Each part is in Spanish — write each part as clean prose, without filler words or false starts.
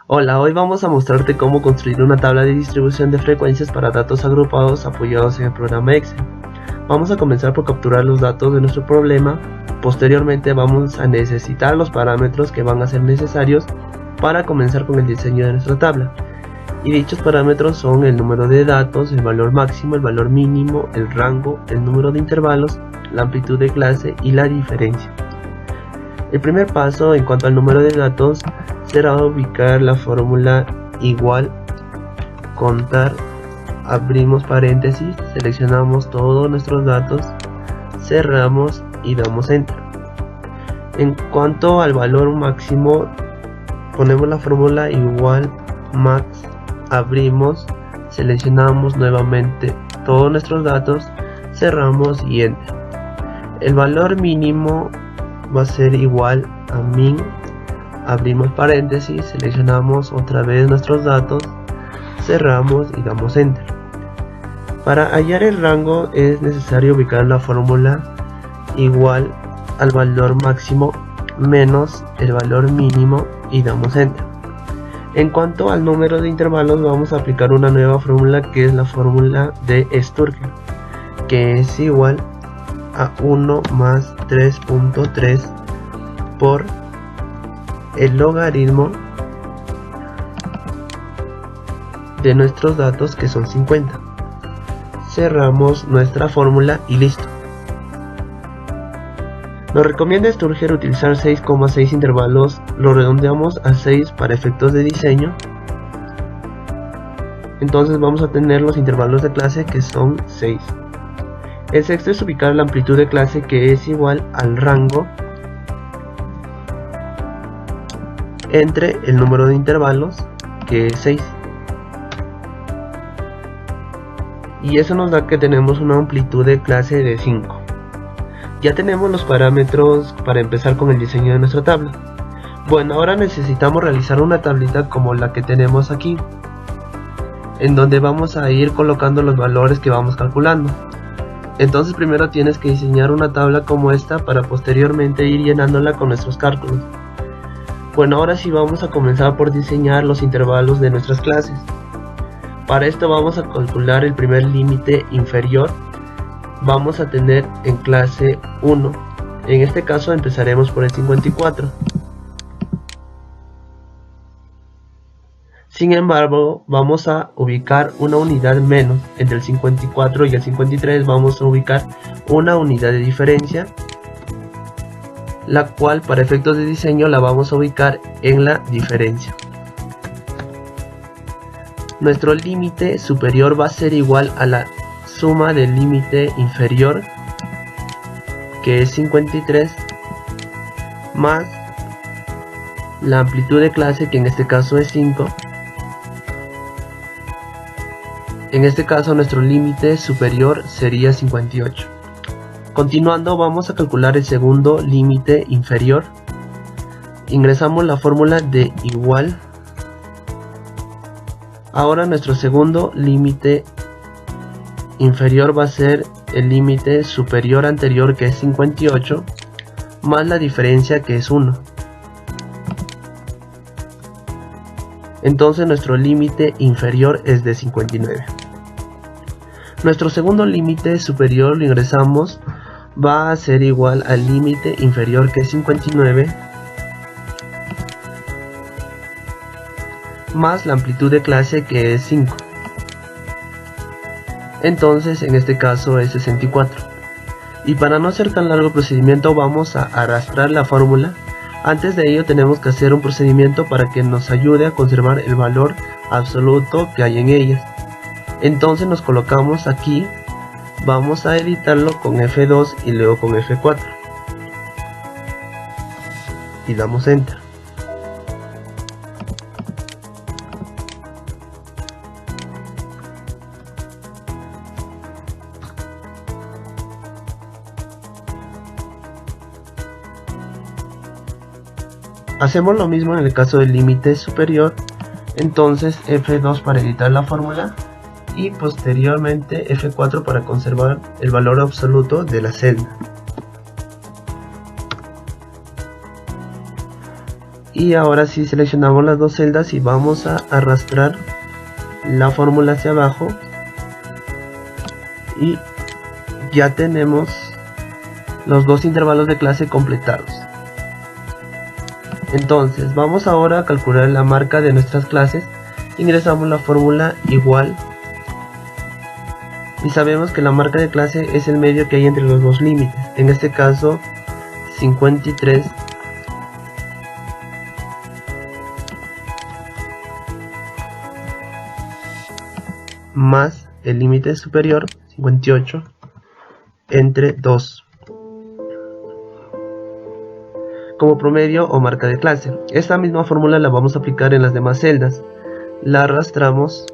Hola, hoy vamos a mostrarte cómo construir una tabla de distribución de frecuencias para datos agrupados apoyados en el programa Excel. Vamos a comenzar por capturar los datos de nuestro problema. Posteriormente vamos a necesitar los parámetros que van a ser necesarios para comenzar con el diseño de nuestra tabla. Y dichos parámetros son el número de datos, el valor máximo, el valor mínimo, el rango, el número de intervalos, la amplitud de clase y la diferencia. El primer paso en cuanto al número de datos será ubicar la fórmula igual, contar, abrimos paréntesis, seleccionamos todos nuestros datos, cerramos y damos enter. En cuanto al valor máximo, ponemos la fórmula igual max, abrimos, seleccionamos nuevamente todos nuestros datos, cerramos y enter. El valor mínimo va a ser igual a min, abrimos paréntesis, seleccionamos otra vez nuestros datos, cerramos y damos enter. Para hallar el rango es necesario ubicar la fórmula igual al valor máximo menos el valor mínimo y damos enter. En cuanto al número de intervalos, vamos a aplicar una nueva fórmula que es la fórmula de Sturgeon, que es igual a 1 más 3.3 por el logaritmo de nuestros datos, que son 50. Cerramos nuestra fórmula y listo. Nos recomienda Sturgeon utilizar 6,6 intervalos, lo redondeamos a 6 para efectos de diseño. Entonces vamos a tener los intervalos de clase, que son 6. El sexto es ubicar la amplitud de clase, que es igual al rango entre el número de intervalos, que es 6. Y eso nos da que tenemos una amplitud de clase de 5. Ya tenemos los parámetros para empezar con el diseño de nuestra tabla. Bueno, ahora necesitamos realizar una tablita como la que tenemos aquí, en donde vamos a ir colocando los valores que vamos calculando. Entonces primero tienes que diseñar una tabla como esta para posteriormente ir llenándola con nuestros cálculos. Bueno, ahora sí vamos a comenzar por diseñar los intervalos de nuestras clases. Para esto vamos a calcular el primer límite inferior. Vamos a tener en clase 1. En este caso empezaremos por el 54. Sin embargo, vamos a ubicar una unidad menos. Entre el 54 y el 53 vamos a ubicar una unidad de diferencia, la cual para efectos de diseño la vamos a ubicar en la diferencia. Nuestro límite superior va a ser igual a la suma del límite inferior, que es 53, más la amplitud de clase, que en este caso es 5. En este caso nuestro límite superior sería 58. Continuando, vamos a calcular el segundo límite inferior. Ingresamos la fórmula de igual. Ahora nuestro segundo límite inferior va a ser el límite superior anterior, que es 58, más la diferencia, que es 1. Entonces nuestro límite inferior es de 59. Nuestro segundo límite superior lo ingresamos, va a ser igual al límite inferior, que es 59, más la amplitud de clase, que es 5. Entonces en este caso es 64. Y para no hacer tan largo el procedimiento, vamos a arrastrar la fórmula. Antes de ello tenemos que hacer un procedimiento para que nos ayude a conservar el valor absoluto que hay en ellas. Entonces nos colocamos aquí, vamos a editarlo con F2 y luego con F4 y damos enter. Hacemos lo mismo en el caso del límite superior. Entonces F2 para editar la fórmula y posteriormente F4 para conservar el valor absoluto de la celda. Y ahora sí seleccionamos las dos celdas y vamos a arrastrar la fórmula hacia abajo y ya tenemos los dos intervalos de clase completados. Entonces vamos ahora a calcular la marca de nuestras clases. Ingresamos la fórmula igual y sabemos que la marca de clase es el medio que hay entre los dos límites, en este caso 53 más el límite superior 58 entre 2 como promedio o marca de clase. Esta misma fórmula la vamos a aplicar en las demás celdas. La arrastramos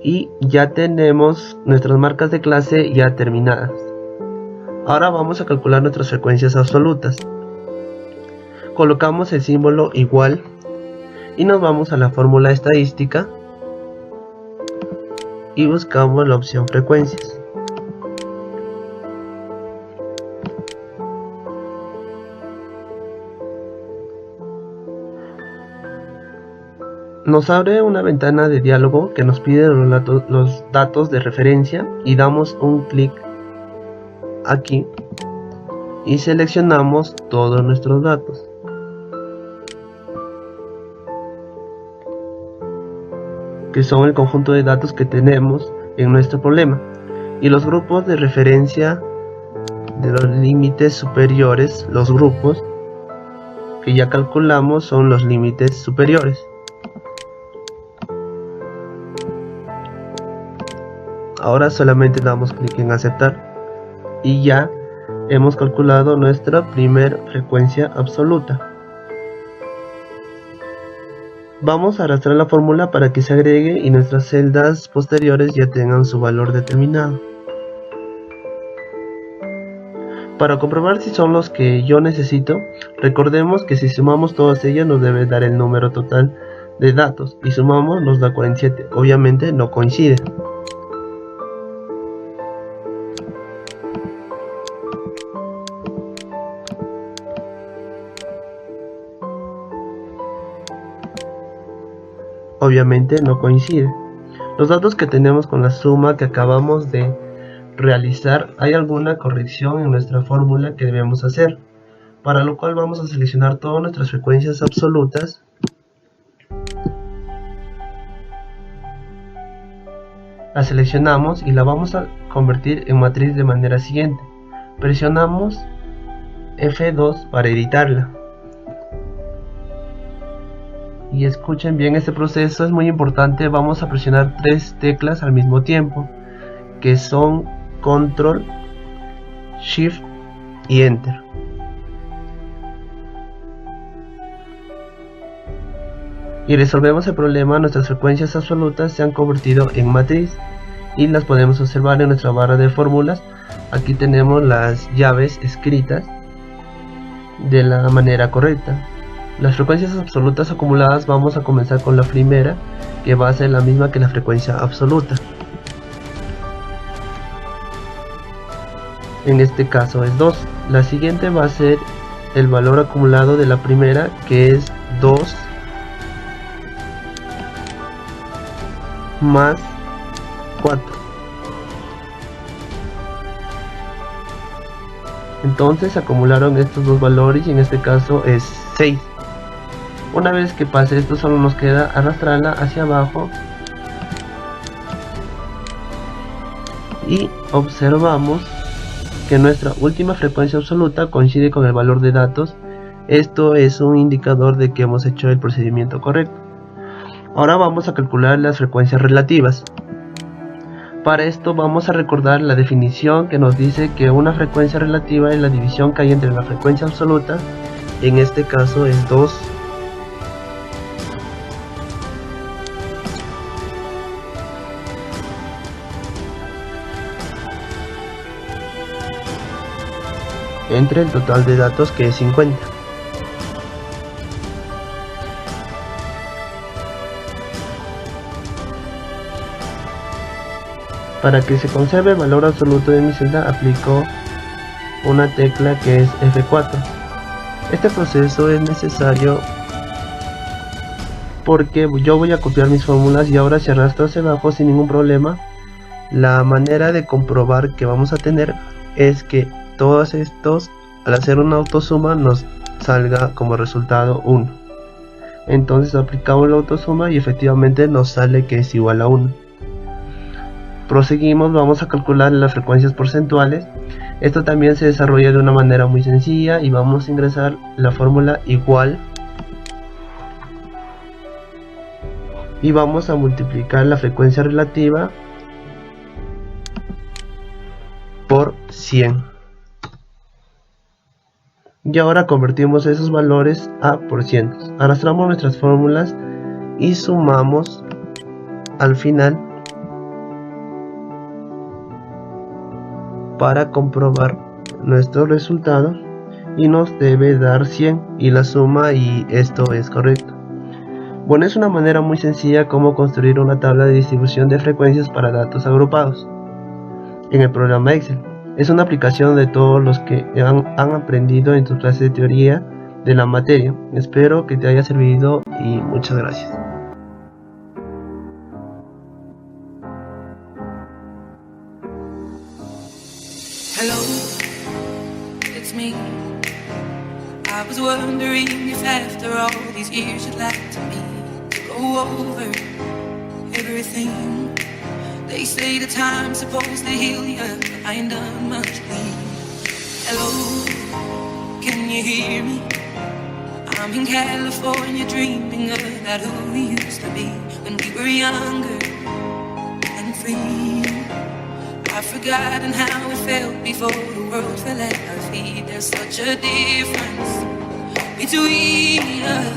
y ya tenemos nuestras marcas de clase ya terminadas. Ahora vamos a calcular nuestras frecuencias absolutas. Colocamos el símbolo igual y nos vamos a la fórmula estadística y buscamos la opción frecuencias. Nos abre una ventana de diálogo que nos pide los datos de referencia y damos un clic aquí y seleccionamos todos nuestros datos. Que son el conjunto de datos que tenemos en nuestro problema, y los grupos de referencia de los límites superiores, los grupos que ya calculamos son los límites superiores. Ahora solamente damos clic en aceptar y ya hemos calculado nuestra primera frecuencia absoluta. Vamos a arrastrar la fórmula para que se agregue y nuestras celdas posteriores ya tengan su valor determinado. Para comprobar si son los que yo necesito, recordemos que si sumamos todas ellas nos debe dar el número total de datos y sumamos nos da 47. Obviamente no coincide. Obviamente no coincide. Los datos que tenemos con la suma que acabamos de realizar, hay alguna corrección en nuestra fórmula que debemos hacer, para lo cual vamos a seleccionar todas nuestras frecuencias absolutas la seleccionamos y la vamos a convertir en matriz de manera siguiente. Presionamos F2 para editarla. Y escuchen bien, este proceso es muy importante. Vamos a presionar 3 teclas al mismo tiempo, que son Control, Shift y Enter. Y resolvemos el problema. Nuestras frecuencias absolutas se han convertido en matriz y las podemos observar en nuestra barra de fórmulas. Aquí tenemos las llaves escritas de la manera correcta. Las frecuencias absolutas acumuladas, vamos a comenzar con la primera, que va a ser la misma que la frecuencia absoluta. En este caso es 2. La siguiente va a ser el valor acumulado de la primera, que es 2 más 4. Entonces acumularon estos dos valores y en este caso es 6. Una vez que pase esto, solo nos queda arrastrarla hacia abajo y observamos que nuestra última frecuencia absoluta coincide con el valor de datos. Esto es un indicador de que hemos hecho el procedimiento correcto. Ahora vamos a calcular las frecuencias relativas. Para esto vamos a recordar la definición que nos dice que una frecuencia relativa es la división que hay entre la frecuencia absoluta, en este caso es 2, entre el total de datos, que es 50. Para que se conserve el valor absoluto de mi celda, aplico una tecla que es F4. Este proceso es necesario porque yo voy a copiar mis fórmulas y ahora si arrastro hacia abajo sin ningún problema, la manera de comprobar que vamos a tener es que todos estos, al hacer una autosuma, nos salga como resultado 1. Entonces aplicamos la autosuma y efectivamente nos sale que es igual a 1. Proseguimos, vamos a calcular las frecuencias porcentuales. Esto también se desarrolla de una manera muy sencilla y vamos a ingresar la fórmula igual y vamos a multiplicar la frecuencia relativa por 100. Y ahora convertimos esos valores a porcientos. Arrastramos nuestras fórmulas y sumamos al final para comprobar nuestro resultado y nos debe dar 100 y la suma, y esto es correcto. Bueno, es una manera muy sencilla como construir una tabla de distribución de frecuencias para datos agrupados en el programa Excel. Es una aplicación de todos los que han aprendido en tu clase de teoría de la materia. Espero que te haya servido y muchas gracias. Hello, it's me. I was wondering if after all these years you'd like me to go over everything. They say the time's supposed to heal you, but I ain't done much clean. Hello, can you hear me? I'm in California dreaming about who we used to be when we were younger and free. I've forgotten how it felt before the world fell at our feet. There's such a difference between us.